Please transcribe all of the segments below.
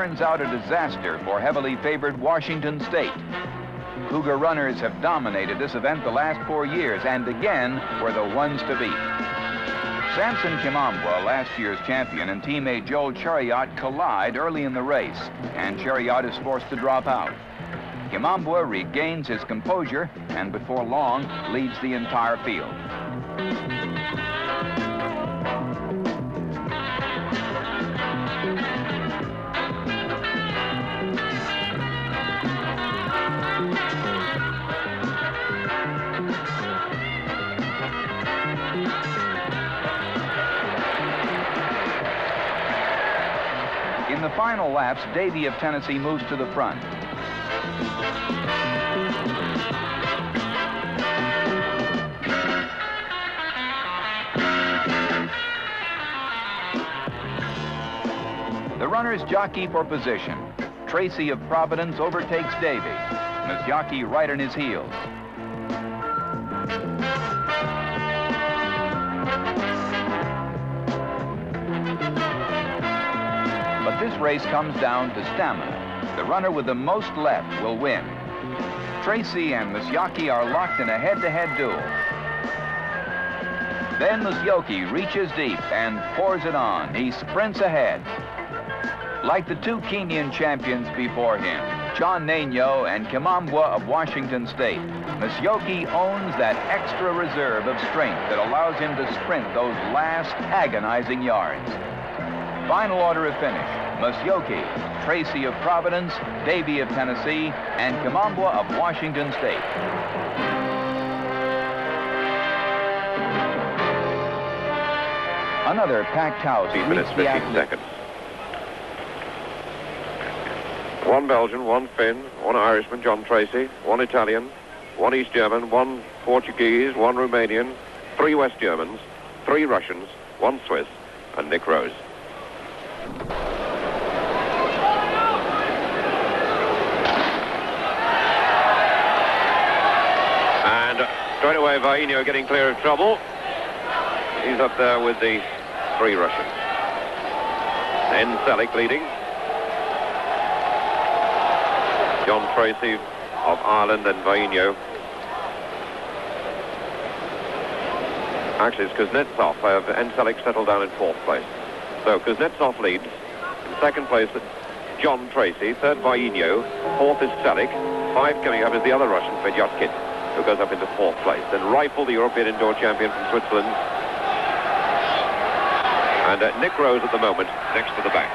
turns out a disaster for heavily favored Washington State. Cougar runners have dominated this event the last 4 years and again were the ones to beat. Samson Kimambwa, last year's champion, and teammate Joel Chariot collide early in the race, and Chariot is forced to drop out. Kimambwa regains his composure and before long leads the entire field. In the final laps, Davey of Tennessee moves to the front. The runners jockey for position. Treacy of Providence overtakes Davey. Misjaki right on his heels. But this race comes down to stamina. The runner with the most left will win. Treacy and Misjaki are locked in a head-to-head duel. Then Misjaki reaches deep and pours it on. He sprints ahead. Like the two Kenyan champions before him, John Nano and Kimambwa of Washington State, Misjaki owns that extra reserve of strength that allows him to sprint those last agonizing yards. Final order of finish: Misjaki, Treacy of Providence, Davey of Tennessee, and Kimambwa of Washington State. Another packed house. 8 minutes, 15 seconds. One Belgian, one Finn, one Irishman, John Treacy, one Italian, one East German, one Portuguese, one Romanian, 3 West Germans, 3 Russians, 1 Swiss, and Nick Rose. And straight away, Vainio getting clear of trouble. He's up there with the 3 Russians. Then Selig leading. John Treacy of Ireland and Vainio. Actually, it's Kuznetsov. Selig settled down in 4th place. So Kuznetsov leads. In 2nd place, John Treacy. 3rd, Vainio. 4th is Selig. 5 coming up is the other Russian, Fedyotkin, who goes up into 4th place. Then Reifel, the European indoor champion from Switzerland. And Nick Rose at the moment next to the back.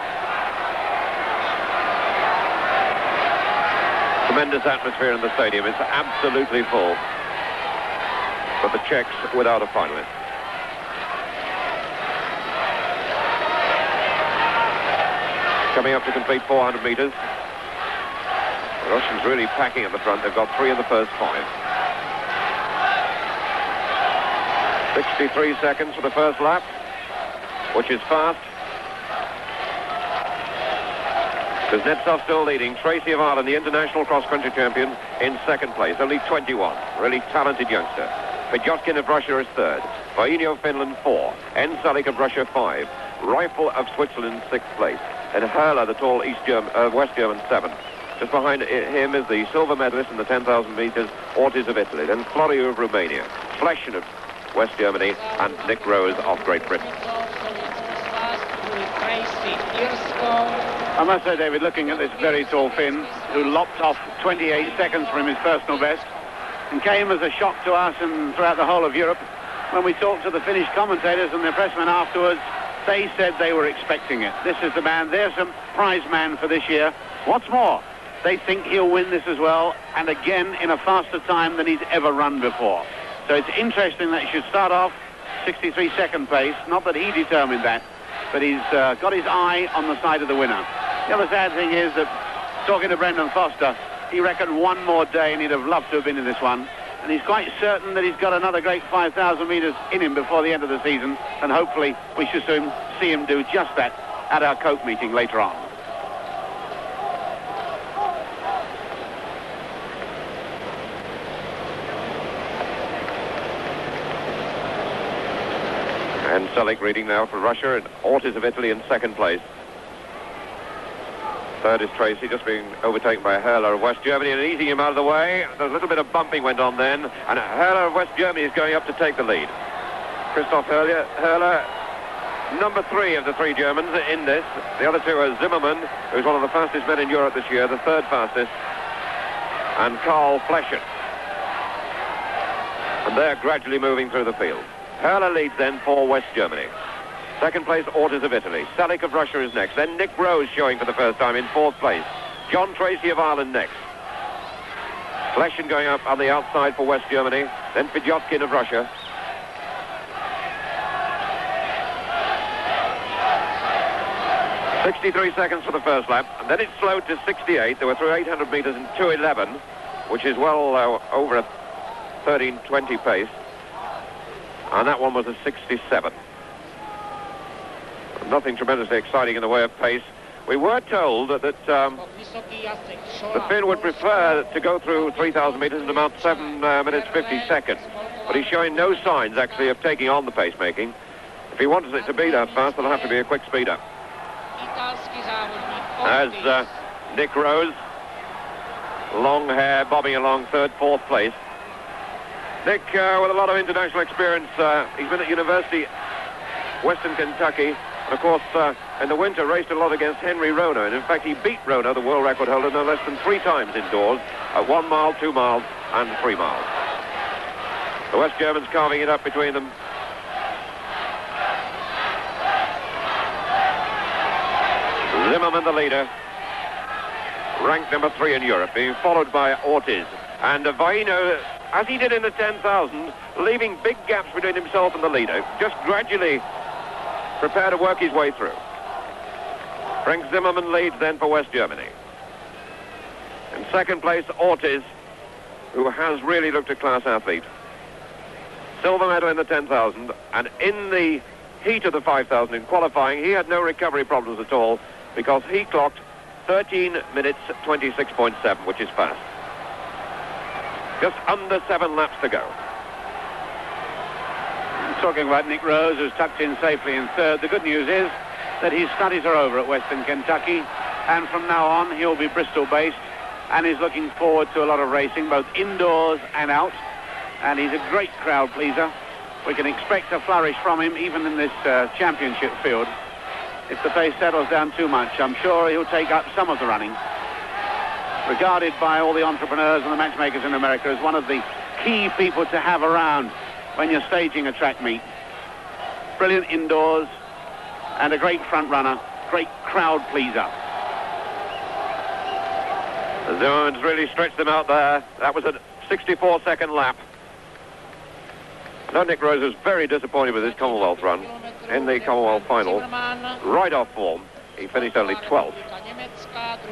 Tremendous atmosphere in the stadium. It's absolutely full. But the Czechs without a finalist. Coming up to complete 400 meters. The Russians really packing at the front. They've got 3 of the first 5. 63 seconds for the first lap, which is fast. Kuznetsov still leading. Treacy of Ireland, the international cross-country champion, in 2nd place, only 21. Really talented youngster. Fedyotkin of Russia is 3rd. Vainio of Finland, 4. Selig of Russia, 5. Reifel of Switzerland, 6th place. And Herler, the tall West German, 7th. Just behind him is the silver medalist in the 10,000 meters, Ortiz of Italy. Then Floriu of Romania. Fleschen of West Germany, and Nick Rose of Great Britain. I must say, David, looking at this very tall Finn, who lopped off 28 seconds from his personal best, and came as a shock to us and throughout the whole of Europe. When we talked to the Finnish commentators and their pressmen afterwards, they said they were expecting it. This is the man. There's a prize man for this year. What's more, they think he'll win this as well, and again in a faster time than he's ever run before. So it's interesting that he should start off 63-second pace. Not that he determined that, but he's got his eye on the side of the winner. The other sad thing is that, talking to Brendan Foster, he reckoned one more day and he'd have loved to have been in this one. And he's quite certain that he's got another great 5,000 metres in him before the end of the season. And hopefully we should soon see him do just that at our Coke meeting later on. And Selig reading now for Russia, and Ortiz of Italy in 2nd place. Third is Treacy, just being overtaken by Herler of West Germany and easing him out of the way. There's a little bit of bumping went on then, and Herler of West Germany is going up to take the lead. Christoph Herler, number 3 of the 3 Germans in this. The other 2 are Zimmermann, who's one of the fastest men in Europe this year, the 3rd fastest, and Karl Fleschen. And they're gradually moving through the field. Herler leads then for West Germany. Second place, Ortiz of Italy. Salik of Russia is next. Then Nick Rose showing for the first time in 4th place. John Treacy of Ireland next. Fleschen going up on the outside for West Germany. Then Fedotkin of Russia. "63 seconds for the first lap, and then it slowed to 68. They were through 800 metres in 2:11, which is well over a 13:20 pace. And that one was a 67. Nothing tremendously exciting in the way of pace. We were told that the Finn would prefer to go through 3,000 metres in about 7 minutes 50 seconds. But he's showing no signs, actually, of taking on the pacemaking. If he wants it to be that fast, there'll have to be a quick speed up. As Nick Rose, long hair, bobbing along 3rd, 4th place. Nick, with a lot of international experience, he's been at University, Western Kentucky, and of course, in the winter, raced a lot against Henry Rono, and in fact, he beat Rono, the world record holder, no less than 3 times indoors, at 1 mile, 2 miles, and 3 miles. The West Germans carving it up between them. Zimmermann, the leader, ranked number 3 in Europe, being followed by Ortiz. And Vaino, as he did in the 10,000, leaving big gaps between himself and the leader, just gradually prepare to work his way through. Frank Zimmermann leads then for West Germany. In 2nd place, Ortiz, who has really looked a class athlete. Silver medal in the 10,000, and in the heat of the 5,000 in qualifying, he had no recovery problems at all, because he clocked 13 minutes 26.7, which is fast. Just under 7 laps to go. Talking about Nick Rose, who's tucked in safely in 3rd. The good news is that his studies are over at Western Kentucky, and from now on he'll be Bristol-based, and he's looking forward to a lot of racing, both indoors and out. And he's a great crowd pleaser. We can expect a flourish from him even in this championship field. If the pace settles down too much, I'm sure he'll take up some of the running. Regarded by all the entrepreneurs and the matchmakers in America as one of the key people to have around when you're staging a track meet. Brilliant indoors and a great front runner, great crowd pleaser. Zimmermann's really stretched them out there. That was a 64-second lap. Now Nick Rose was very disappointed with his Commonwealth run in the Commonwealth final. Right off form. He finished only 12th.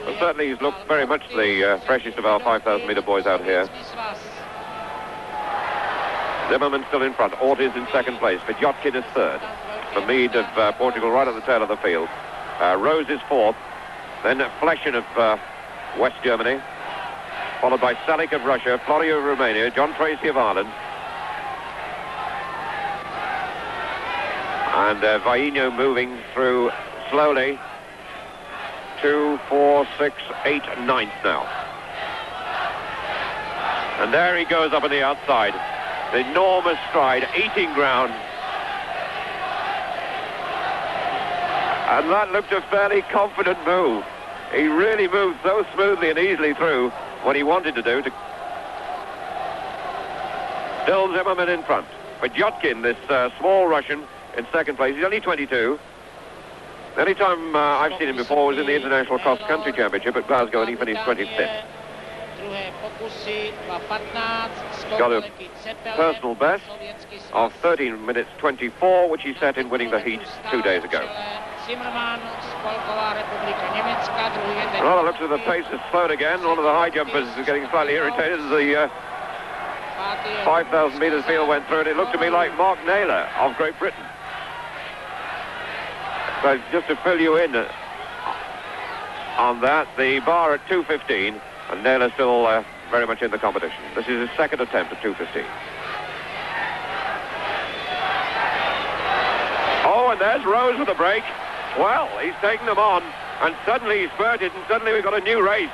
But certainly he's looked very much the freshest of our 5,000 metre boys out here. Zimmermann still in front. Ortiz in 2nd place. Fedotkin is 3rd. Vermeed of Portugal right at the tail of the field. Rose is 4th. Then Fleschen of West Germany. Followed by Salik of Russia. Florio of Romania. John Treacy of Ireland. And Vaino moving through slowly. 2, 4, 6, 8, 9th now. And there he goes up on the outside. The enormous stride, eating ground. And that looked a fairly confident move. He really moved so smoothly and easily through what he wanted to do. Still Zimmermann in front. Fedotkin, this small Russian, in 2nd place. He's only 22. The only time I've seen him before was in the International Cross Country Championship at Glasgow, and he finished 25th. Got a personal best of 13 minutes 24, which he set in winning the heat 2 days ago. Well, the looks of the pace has slowed again. One of the high jumpers is getting slightly irritated as the 5,000 metres field went through, and it looked to me like Mark Naylor of Great Britain. So just to fill you in on that, the bar at 2:15, and Naylor still very much in the competition. This is his 2nd attempt at 2:15. Oh, and there's Rose with the break. Well, he's taken them on, And suddenly he's spurted, and suddenly we've got a new race.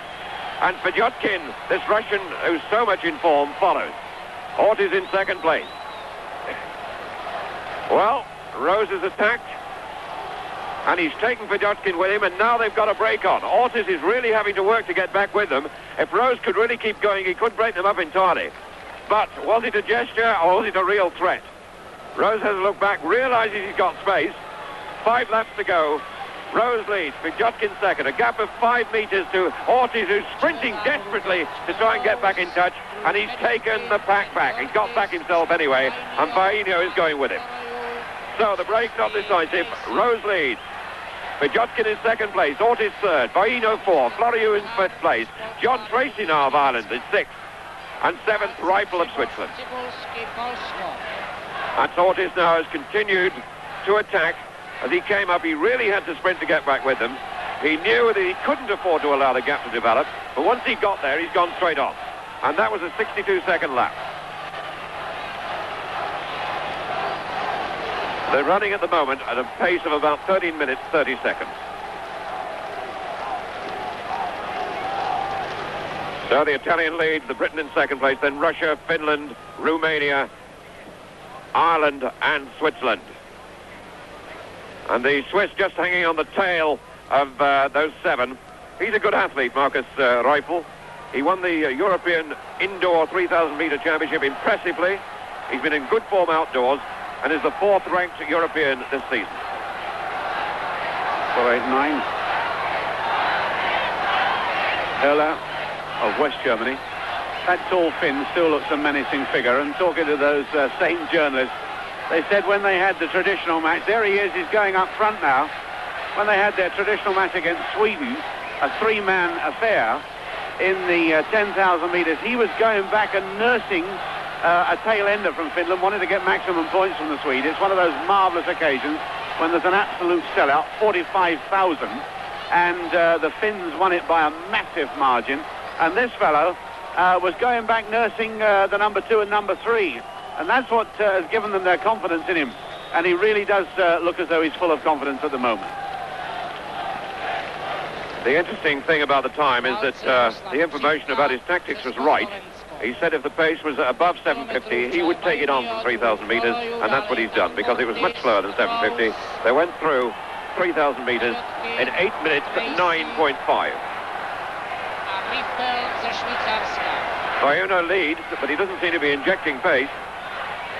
And Fedotkin, this Russian who's so much in form, follows. Ortiz in second place. Well, Rose is attacked, and he's taken Fedotkin with him, and now they've got a break on. Ortiz is really having to work to get back with them. If Rose could really keep going, he could break them up entirely. But was it a gesture, or was it a real threat? Rose has a look back, realizes he's got space. 5 laps to go. Rose leads, Fedotkin second, a gap of 5 meters to Ortiz, who's sprinting desperately to try and get back in touch, and he's taken the pack back. He's got back himself anyway, and Baino is going with him. So the break not decisive. Rose leads. Fedotkin in second place, Ortiz third, Baino fourth, Floriu in fifth place, John Treacy now of Ireland in sixth, and seventh, Rifle of Switzerland. And Ortiz now has continued to attack. As he came up, he really had to sprint to get back with them. He knew that he couldn't afford to allow the gap to develop, but once he got there, he's gone straight on. And that was a 62-second lap. They're running at the moment at a pace of about 13 minutes, 30 seconds. So the Italian leads, the Britain in second place, then Russia, Finland, Romania, Ireland and Switzerland. And the Swiss just hanging on the tail of those 7. He's a good athlete, Marcus Rifle. He won the European Indoor 3,000-meter championship impressively. He's been in good form outdoors and is the 4th-ranked European this season. 489. Höller of West Germany. That tall Finn still looks a menacing figure, and talking to those same journalists, they said when they had the traditional match, there he is, he's going up front now. When they had their traditional match against Sweden, a 3-man affair in the 10,000 meters, he was going back and nursing a tail ender from Finland, wanted to get maximum points from the Swede. It's one of those marvellous occasions when there's an absolute sellout, 45,000, and the Finns won it by a massive margin. And this fellow was going back nursing the number 2 and number 3. And that's what has given them their confidence in him. And he really does look as though he's full of confidence at the moment. The interesting thing about the time is that the information about his tactics was right. He said if the pace was above 750, he would take it on from 3,000 meters, and that's what he's done, because it was much slower than 750. They went through 3,000 meters in 8 minutes 9.5. Baino leads, but he doesn't seem to be injecting pace.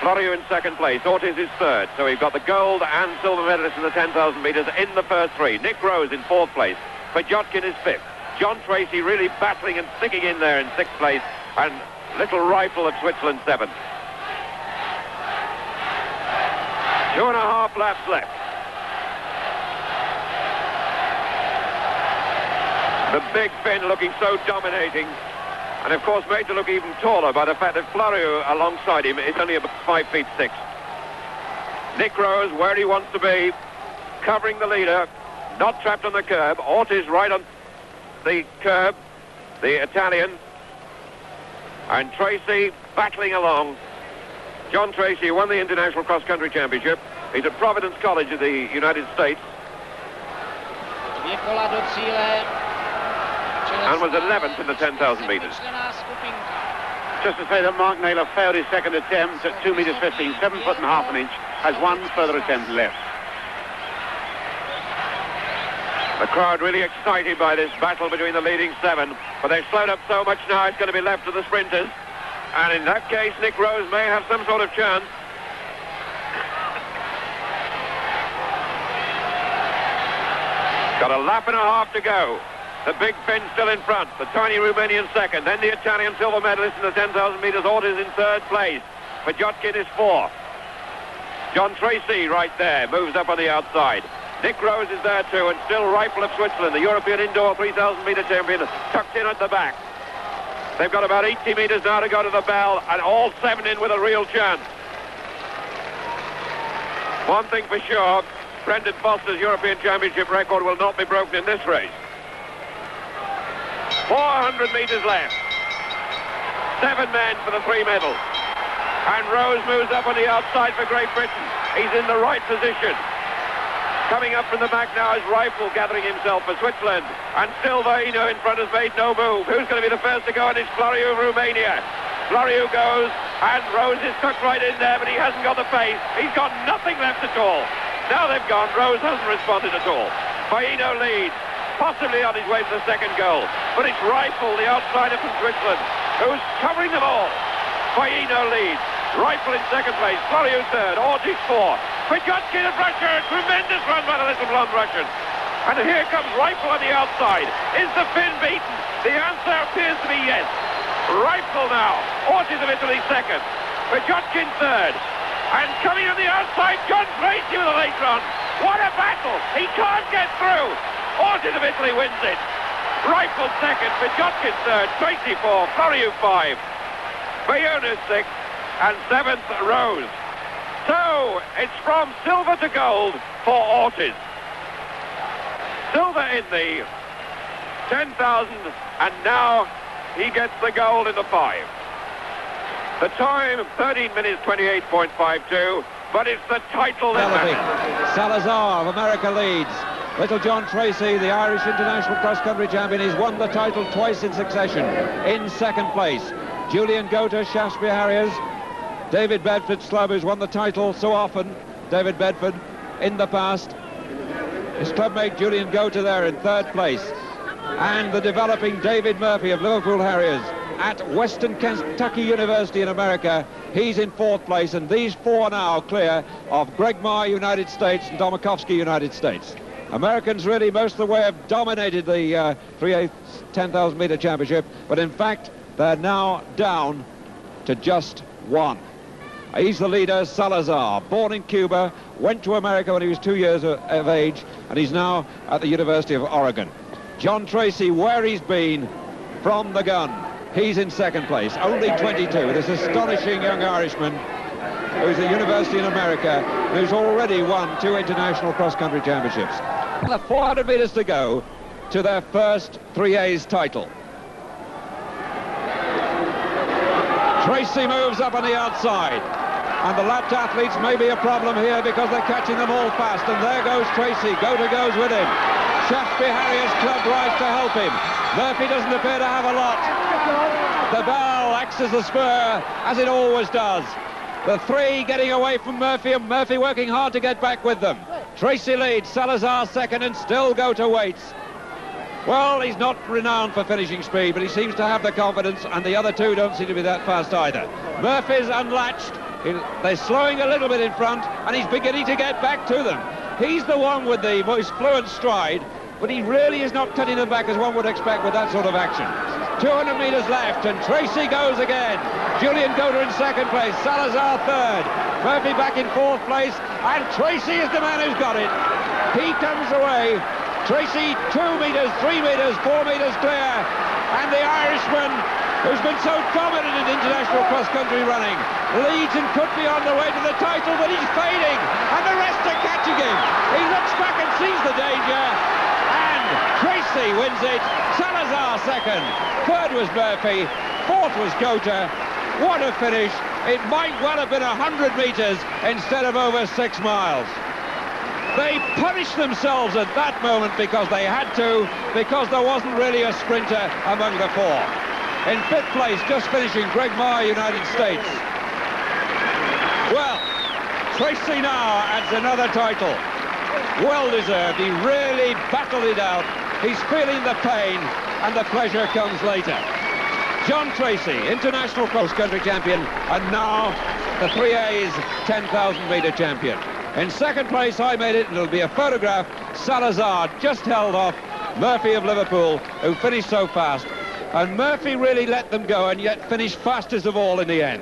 Floriu in second place, Ortiz is third, so we've got the gold and silver medalists in the 10,000 meters in the first 3. Nick Rose in 4th place, Fedotkin is 5th. John Treacy really battling and sticking in there in 6th place, and Little Rifle of Switzerland 7th. 2.5 laps left. The big Finn looking so dominating, and of course made to look even taller by the fact that Floriu alongside him is only about 5 feet 6. Nick Rose where he wants to be, covering the leader, not trapped on the curb. Ortiz right on the curb, the Italian, and Treacy battling along. John Treacy won the International Cross Country Championship. He's at Providence College of the United States, and was 11th in the 10,000 meters. Just to say that Mark Naylor failed his second attempt at 2 meters 15, 7 foot and half an inch, has 1 further attempt left. The crowd really excited by this battle between the leading 7, but they've slowed up so much now it's going to be left to the sprinters. And in that case, Nick Rose may have some sort of chance. Got a lap and a half to go. The big Finn still in front, the tiny Romanian second, then the Italian silver medalist in the 10,000 meters, Ortiz in 3rd place. Fedotkin is 4th. John Treacy right there, moves up on the outside. Nick Rose is there too, and still Rifle of Switzerland, the European Indoor 3,000 meter champion, tucked in at the back. They've got about 80 meters now to go to the bell, and all 7 in with a real chance. One thing for sure, Brendan Foster's European Championship record will not be broken in this race. 400 meters left. 7 men for the 3 medals. And Rose moves up on the outside for Great Britain. He's in the right position. Coming up from the back now is Rifle gathering himself for Switzerland. And still Vaino in front has made no move. Who's going to be the first to go? And it's Floriu of Romania. Floriu goes, and Rose is tucked right in there, but he hasn't got the pace. He's got nothing left at all. Now they've gone. Rose hasn't responded at all. Vaino leads, possibly on his way to the second goal. But it's Rifle, the outsider from Switzerland, who's covering them all. Vaino leads. Rifle in second place. Floriu third. Ortiz fourth. Pajotkin of Russia. A tremendous run by the little blonde Russian. And here comes Rifle on the outside. Is the Finn beaten? The answer appears to be yes. Rifle now. Ortiz of Italy second. Pajotkin third. And coming on the outside, John Treacy with a late run. What a battle! He can't get through. Ortiz of Italy wins it. Rifle second. Pajotkin third. Treacy fourth. Floriu five. Bayona sixth. And seventh, Rose. So, it's from silver to gold for Ortiz. Silver in the 10,000, and now he gets the gold in the 5. The time, 13 minutes 28.52, but it's the title that matters. Salazar of America leads. Little John Treacy, the Irish international cross-country champion, he's won the title twice in succession. In second place, Julian Gota, Shaftesbury Harriers. David Bedford's club, who's won the title so often, David Bedford, in the past. His clubmate Julian Gota there in third place. And the developing David Murphy of Liverpool Harriers at Western Kentucky University in America. He's in fourth place, and these four now clear of Greg Marr, United States, and Domakovsky, United States. Americans really most of the way have dominated the 3/8 10,000 meter championship, but in fact they're now down to just one. He's the leader, Salazar, born in Cuba, went to America when he was 2 years of age, and he's now at the University of Oregon. John Treacy, where he's been from the gun, he's in second place, only 22, this astonishing young Irishman who's at university in America, who's already won 2 international cross-country championships. 400 meters to go to their first 3A's title. Treacy moves up on the outside, and the lapped athletes may be a problem here because they're catching them all fast, and there goes Treacy. Gota goes with him. Shaftesbury Harriers club rise to help him. Murphy doesn't appear to have a lot. The bell acts as the spur, as it always does. The three getting away from Murphy, and Murphy working hard to get back with them. Treacy leads, Salazar second, and still Gota waits. Well, he's not renowned for finishing speed, but he seems to have the confidence, and the other two don't seem to be that fast either. Murphy's unlatched. They're slowing a little bit in front, and he's beginning to get back to them. He's the one with the most fluent stride, but he really is not cutting them back as one would expect with that sort of action. 200 meters left, and Treacy goes again. Julian Gota in second place, Salazar third, Murphy back in fourth place, and Treacy is the man who's got it. He comes away. Treacy 2 meters, 3 meters, 4 meters clear, and the Irishman, who's been so dominant in international cross-country running, leads and could be on the way to the title, but he's fading, and the rest are catching him. He looks back and sees the danger, and Treacy wins it. Salazar second, third was Murphy, fourth was Gota. What a finish. It might well have been 100 meters instead of over 6 miles. They punished themselves at that moment because they had to, because there wasn't really a sprinter among the four. In fifth place, just finishing, Greg Marr, United States. Well, Treacy now adds another title. Well deserved. He really battled it out. He's feeling the pain, and the pleasure comes later. John Treacy, international cross-country champion, and now the 3A's 10,000 meter champion. In second place, I made it, and it'll be a photograph. Salazar just held off Murphy of Liverpool, who finished so fast. And Murphy really let them go, and yet finished fastest of all in the end.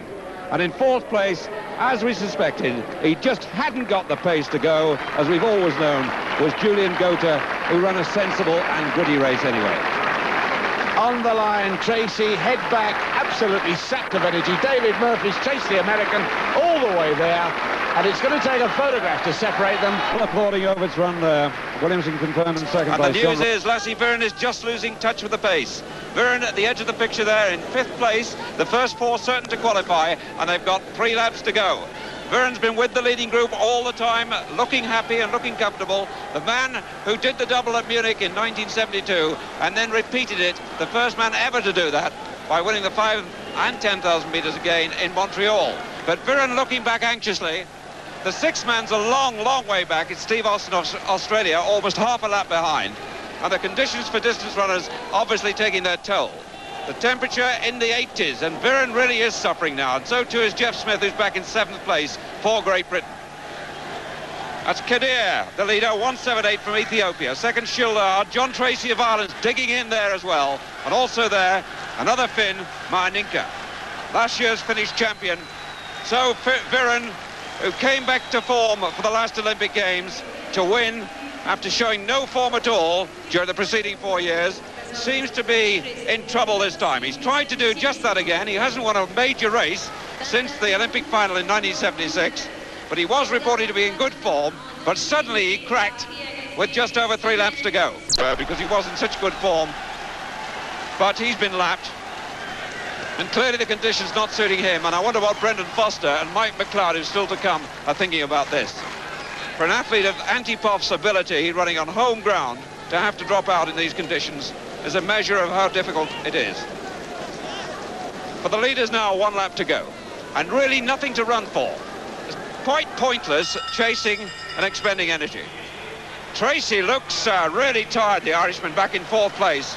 And in fourth place, as we suspected, he just hadn't got the pace to go, as we've always known, was Julian Gota, who ran a sensible and goody race anyway. On the line, Treacy, head back, absolutely sapped of energy. David Murphy's chased the American all the way there, and it's going to take a photograph to separate them. Applauding over its run there. Williamson confirmed in second place. And the news is Lassie Viren is just losing touch with the pace. Viren at the edge of the picture there in fifth place. The first four certain to qualify, and they've got 3 laps to go. Viren's been with the leading group all the time, looking happy and looking comfortable. The man who did the double at Munich in 1972 and then repeated it, the first man ever to do that, by winning the 5 and 10,000 metres again in Montreal. But Viren looking back anxiously. The sixth man's a long, long way back. It's Steve Austin of Australia, almost half a lap behind. And the conditions for distance runners obviously taking their toll. The temperature in the 80s, and Viren really is suffering now, and so too is Jeff Smith, who's back in 7th place for Great Britain. That's Kadir, the leader, 178 from Ethiopia. Second, Shildar. John Treacy of Ireland digging in there as well. And also there, another Finn, Marninka, last year's Finnish champion. So Viren, who came back to form for the last Olympic Games to win after showing no form at all during the preceding 4 years, seems to be in trouble this time. He's tried to do just that again. He hasn't won a major race since the Olympic final in 1976, but he was reported to be in good form, but suddenly he cracked with just over 3 laps to go because he was in such good form. But he's been lapped, and clearly the conditions not suiting him, and I wonder what Brendan Foster and Mike McLeod, who's still to come, are thinking about this. For an athlete of Antipof's ability, running on home ground, to have to drop out in these conditions is a measure of how difficult it is. For the leaders now, 1 lap to go, and really nothing to run for. It's quite pointless chasing and expending energy. Treacy looks really tired, the Irishman, back in 4th place.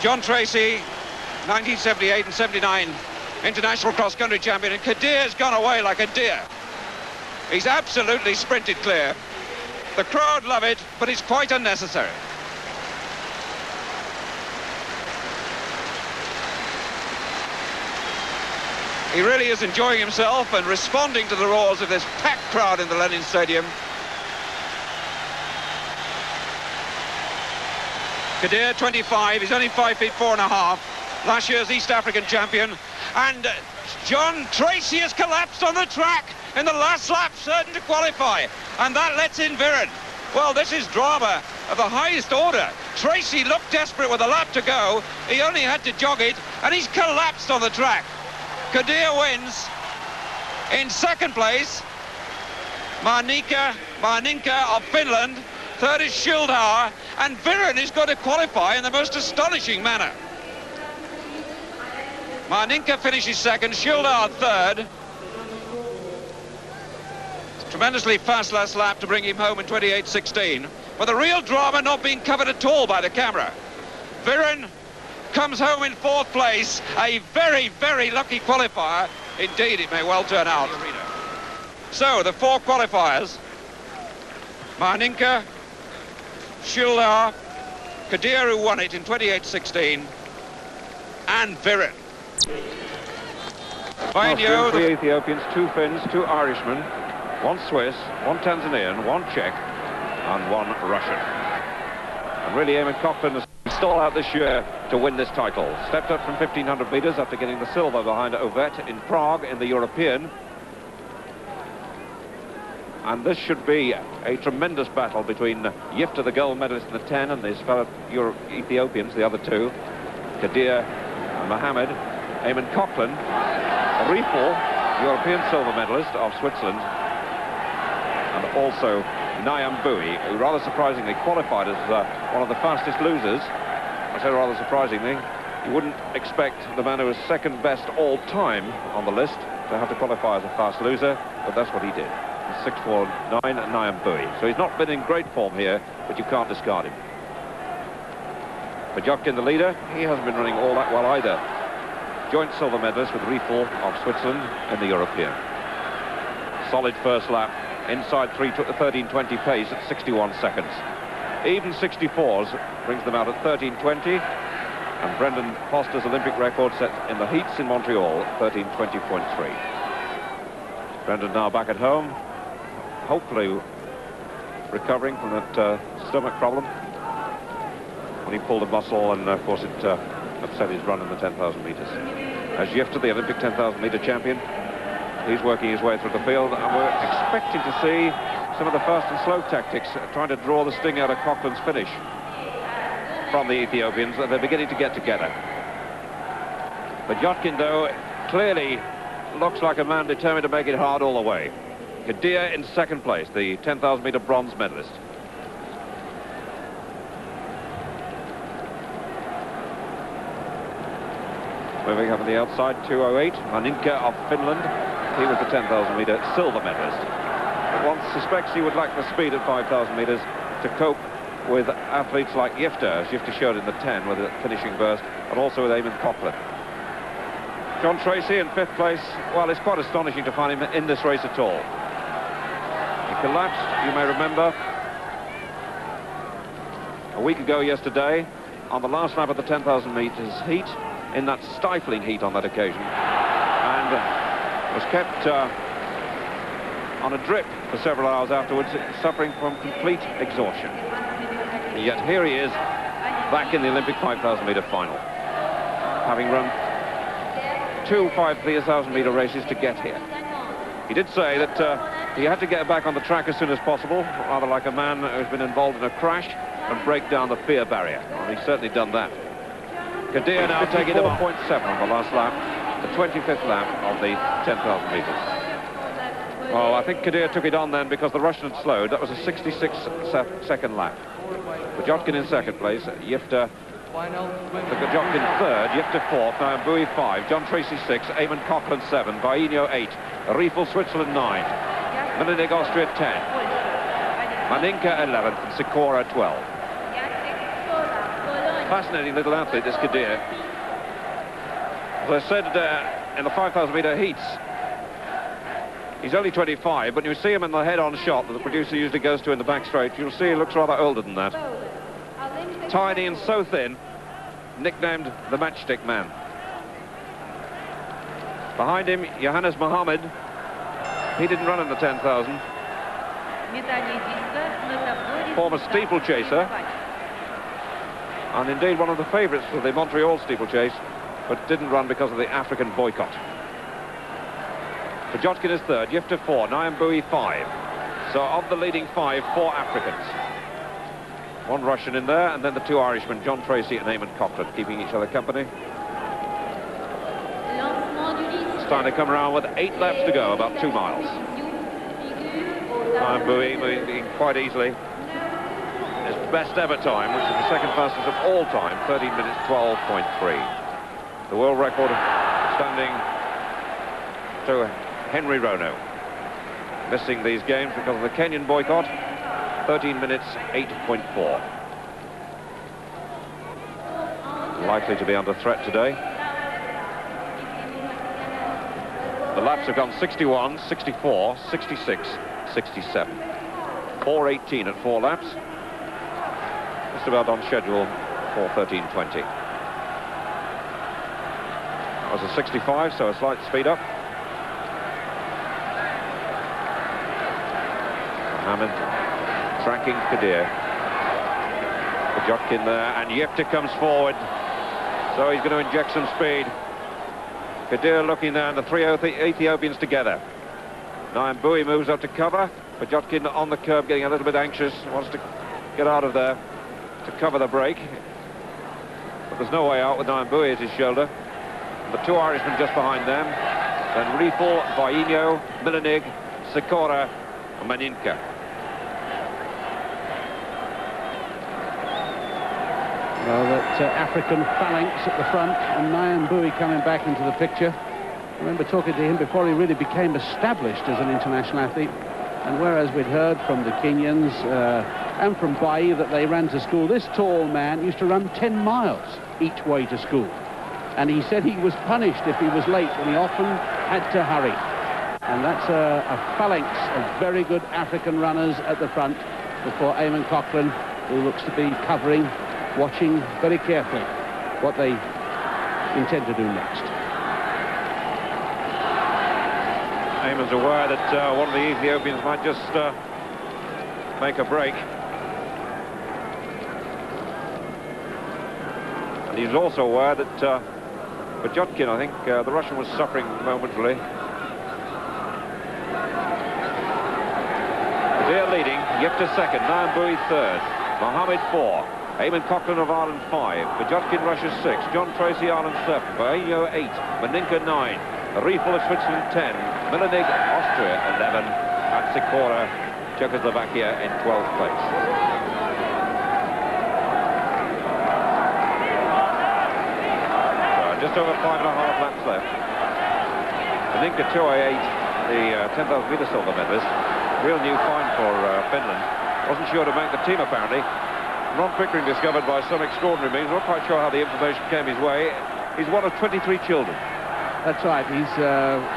John Treacy, 1978 and 79 international cross-country champion, and Kadir's gone away like a deer. He's absolutely sprinted clear. The crowd love it, but it's quite unnecessary. He really is enjoying himself and responding to the roars of this packed crowd in the Lenin Stadium. Kadir, 25, he's only 5 feet 4.5. Last year's East African champion. And John Treacy has collapsed on the track in the last lap, certain to qualify. And that lets in Viren. Well, this is drama of the highest order. Treacy looked desperate with a lap to go. He only had to jog it, and he's collapsed on the track. Kadir wins. In 2nd place, Marninka of Finland. 3rd is Shildar, and Viren is going to qualify in the most astonishing manner. Marninka finishes 2nd, Shildar 3rd. Tremendously fast last lap to bring him home in 28.16. But the real drama not being covered at all by the camera. Viren comes home in 4th place, a very, very lucky qualifier. Indeed, it may well turn out. So, the 4 qualifiers: Marninka, Shildar, Kadir, who won it in 28.16, and Viren. Mind you, 3 Ethiopians, 2 Finns, 2 Irishmen, 1 Swiss, 1 Tanzanian, 1 Czech, and 1 Russian. And really, Eamon Coughlin has stalled out this year to win this title. Stepped up from 1,500 metres after getting the silver behind Ovet in Prague in the European. And this should be a tremendous battle between Yifta, the gold medalist in the 10, and his fellow Ethiopians, the other 2, Kadir and Mohammed. Eamon Coughlin, Riefel, European silver medalist of Switzerland, and also Niam Boui, who rather surprisingly qualified as one of the fastest losers. I say rather surprisingly. You wouldn't expect the man who was 2nd best all time on the list to have to qualify as a fast loser, but that's what he did. 6'4", Niam Boui. So he's not been in great form here, but you can't discard him. Bajotkin, the leader, he hasn't been running all that well either. Joint silver medalist with Riefel of Switzerland in the European. Solid first lap, inside 13:20 pace at 61 seconds. Even 64s brings them out at 13:20, and Brendan Foster's Olympic record set in the heats in Montreal, 13:20.3. Brendan now back at home, hopefully recovering from that stomach problem when he pulled a muscle, and of course it upset his run in the 10,000 metres. As Yifta, the Olympic 10,000 metre champion, he's working his way through the field, and we're expecting to see some of the fast and slow tactics, trying to draw the sting out of Coughlin's finish from the Ethiopians. They're beginning to get together. But Bajotkin, though, clearly looks like a man determined to make it hard all the way. Kadir in second place, the 10,000-meter bronze medalist. Moving up on the outside, 2:08. Maninka of Finland. He was the 10,000-meter silver medalist. But one suspects he would lack the speed at 5,000 meters to cope with athletes like Yifter, as Yifter showed in the 10 with a finishing burst, and also with Eamon Coughlin. John Treacy in fifth place. Well, it's quite astonishing to find him in this race at all. He collapsed, you may remember, a week ago yesterday on the last lap of the 10,000 meters heat, in that stifling heat on that occasion, and was kept on a drip for several hours afterwards, suffering from complete exhaustion. And yet here he is, back in the Olympic 5,000 meter final, having run 2 5,000 meter races to get here. He did say that he had to get back on the track as soon as possible, rather like a man who's been involved in a crash, and break down the fear barrier. Well, he's certainly done that. Kadir now taking 4.7 on the last lap, the 25th lap of the 10,000 meters. Well, I think Kadir took it on then because the Russian had slowed. That was a 66-second lap. Bajotkin in second place, Yifter, Bajotkin third, Yifter fourth, Nyambui 5, John Treacy 6, Eamon Coughlin 7, Bainho 8, Riefel Switzerland 9, Milinig Austria 10, Maninka 11th, and Sikora 12. Fascinating little athlete, this Kadir. As I said in the 5,000 meter heats, he's only 25, but you see him in the head-on shot that the producer usually goes to in the back straight. You'll see he looks rather older than that. Tiny and so thin, nicknamed the matchstick man. Behind him, Johannes Mohammed. He didn't run in the 10,000. Former steeplechaser, and indeed one of the favourites for the Montreal steeplechase, but didn't run because of the African boycott. Bajotkin is third, Yifter 4, Nyambui 5. So of the leading 5, 4 Africans. One Russian in there, and then the 2 Irishmen, John Treacy and Eamon Coughlin, keeping each other company. It's time to come around with 8 laps to go, about 2 miles. Nyambui moving quite easily. His best ever time, which is the second fastest of all time, 13 minutes 12.3. The world record standing to Henry Rono. Missing these games because of the Kenyan boycott, 13 minutes 8.4. Likely to be under threat today. The laps have gone 61, 64, 66, 67. 4:18 at 4 laps. Just about on schedule for 13:20. That was a 65, so a slight speed up. Mohammed tracking Kadir. Bajotkin there, and Yifter comes forward, so he's going to inject some speed. Kadir looking there, and the 3 Ethiopians together. Nyambui moves up to cover. Bajotkin on the curb, getting a little bit anxious, wants to get out of there to cover the break. But there's no way out with Nyambui at his shoulder. The 2 Irishmen just behind them. Then Riefel, Bainho, Milinig, Sikora, and Maninka. Well, that African phalanx at the front, and Nyambui coming back into the picture. I remember talking to him before he really became established as an international athlete. And whereas we'd heard from the Kenyans and from Bai that they ran to school, this tall man used to run 10 miles each way to school. And he said he was punished if he was late, and he often had to hurry. And that's a phalanx of very good African runners at the front before Eamon Coughlin, who looks to be covering, watching very carefully what they intend to do next. Eamon's aware that one of the Ethiopians might just make a break. And he's also aware that Bajotkin, I think, the Russian was suffering momentarily. Kadir leading, Yifter second, Nyambui third, Mohammed 4, Eamon Coughlin of Ireland 5, Bajotkin Russia 6, John Treacy Ireland 7, Bainho 8, Maninka 9, Riefel of Switzerland 10, Milenig, Austria 11, and Sikora, Czechoslovakia in 12th place. So just over 5.5 laps left. Ninka 288, the 10,000 metre silver medalist. Real new find for Finland. Wasn't sure to make the team apparently. Ron Pickering discovered by some extraordinary means, not quite sure how the information came his way. He's one of 23 children. That's right. His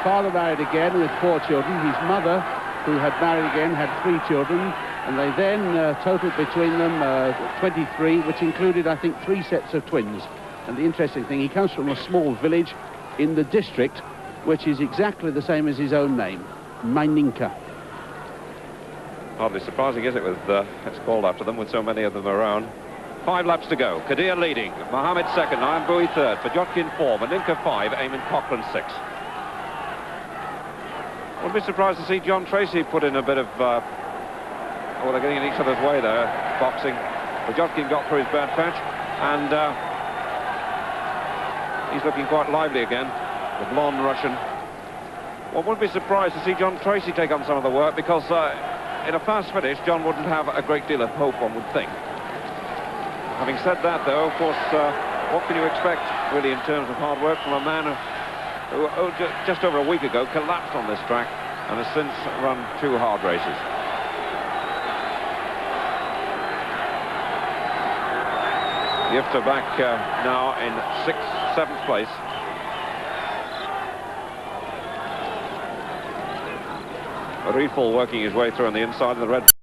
father married again with 4 children. His mother, who had married again, had 3 children. And they then totaled between them 23, which included, I think, 3 sets of twins. And the interesting thing, he comes from a small village in the district, which is exactly the same as his own name, Maininka. Hardly surprising, is it, with it's called after them, with so many of them around. 5 laps to go. Kadir leading. Mohammed second. Nayan Boui third. Fajotkin 4. Maninka 5. Eamon Cochran 6. Wouldn't be surprised to see John Treacy put in a bit of... oh, they're getting in each other's way there, boxing. Fajotkin got through his bad patch, and he's looking quite lively again. The blonde Russian. One wouldn't be surprised to see John Treacy take on some of the work, because in a fast finish, John wouldn't have a great deal of hope, one would think. Having said that, though, of course, what can you expect, really, in terms of hard work from a man who just over a week ago collapsed on this track and has since run 2 hard races. Yifter back now in 6th, 7th place. Riefel working his way through on the inside of the red.